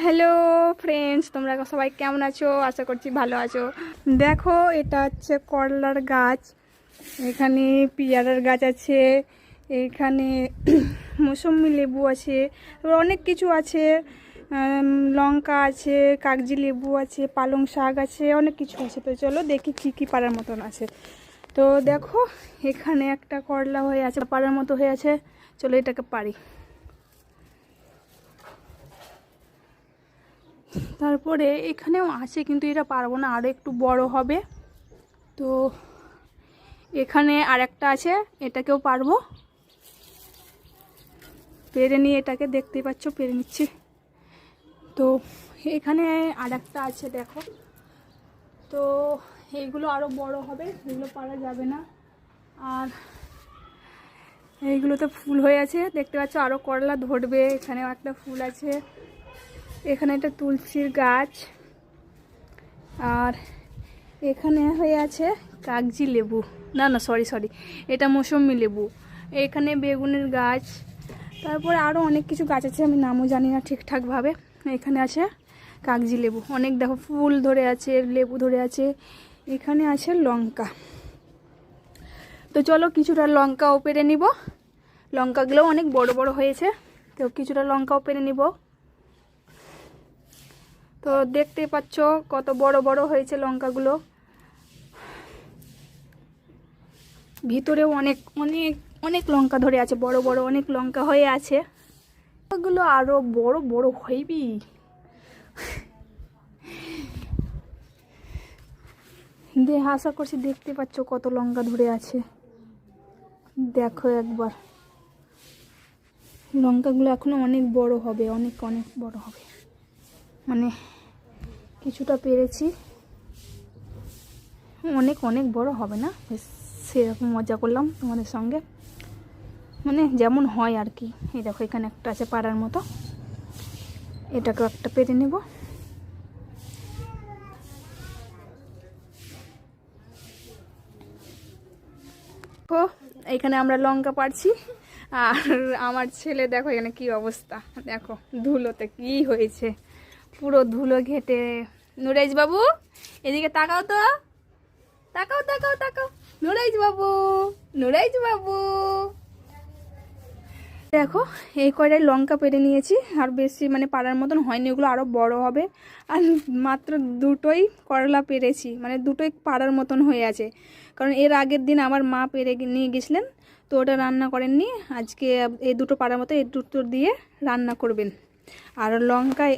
Hello friends, তোমরা সবাই কেমন আছো? আশা করছি ভালো আছো। দেখো, এটা হচ্ছে করলার গাছ। এখানে পেয়ারার গাছ আছে, এখানে মৌসুমি লেবু আছে, অনেক কিছু আছে। লঙ্কা আছে, কাগজি লেবু আছে, পালং শাক আছে, অনেক কিছু আছে। তো চলো দেখি কি কি পারার মতন আছে। তো দেখো, এখানে একটা করলা হয়ে আছে, পারার মতো হয়ে আছে। চলো এটাকে পারি। তারপরে এখানেও আছে, কিন্তু এটা পারবো না, আরও একটু বড় হবে। তো এখানে আর একটা আছে, এটাকেও পারবো। পেরে নিয়ে এটাকে দেখতেই পাচ্ছ, পেরে নিচ্ছি। তো এখানে আর একটা আছে, দেখো। তো এইগুলো আরও বড় হবে, এগুলো পারা যাবে না। আর এইগুলোতে ফুল হয়ে আছে, দেখতে পাচ্ছ, আরও করলা ধরবে। এখানেও একটা ফুল আছে, এখানে একটা তুলসীর গাছ। আর এখানে হয়ে আছে কাগজি লেবু, না না সরি, এটা মৌসুমি লেবু। এখানে বেগুনের গাছ, তারপরে আরও অনেক কিছু গাছ আছে, আমি নামও জানি না ঠিকঠাকভাবে। এখানে আছে কাগজি লেবু, অনেক দেখো ফুল ধরে আছে, লেবু ধরে আছে। এখানে আছে লঙ্কা। তো চলো কিছুটা লঙ্কাও পেরে নিব। লঙ্কাগুলোও অনেক বড় বড় হয়েছে, তো কিছুটা লঙ্কাও পেরে নিব। তো দেখতে পাচ্ছ কত বড় বড় হয়েছে লঙ্কাগুলো। ভিতরেও অনেক অনেক অনেক লঙ্কা ধরে আছে, বড় বড় অনেক লঙ্কা হয়ে আছে। ওগুলো আরো বড় বড় হইবি। আশা করছি দেখতে পাচ্ছ কত লঙ্কা ধরে আছে। দেখো একবার, লঙ্কাগুলো এখনো অনেক বড় হবে, অনেক অনেক বড় হবে। মানে কিছুটা পেরেছি, অনেক অনেক বড় হবে না, সেরকম মজা করলাম তোমাদের সঙ্গে, মানে যেমন হয় আর কি। এই দেখো এখানে একটা আছে পাড়ার মতো, এটাকেও একটা পেরে নেব। এখানে আমরা লঙ্কা পাড়ছি, আর আমার ছেলে দেখো এখানে কি অবস্থা, দেখো ধুলোতে কি হয়েছে, পুরো ধুলো ঘেটে। নুরাইজ বাবু এদিকে তাকাও তো, তাকাও তাকাও তাকাও, নুরাইজ বাবু, নুরাইজ বাবু। দেখো এই কয়টাই লঙ্কা পেরে নিয়েছি, আর বেশি মানে পাড়ার মতন হয়নি, ওগুলো আরও বড় হবে। আর মাত্র দুটোই করলা পেরেছি, মানে দুটোই পাড়ার মতন হয়ে আছে। কারণ এর আগের দিন আমার মা পেরে নিয়ে গেছিলেন, তো ওটা রান্না করেননি। আজকে এই দুটো পাড়ার মতো এই দুটো দিয়ে রান্না করবেন। আর লঙ্কা এই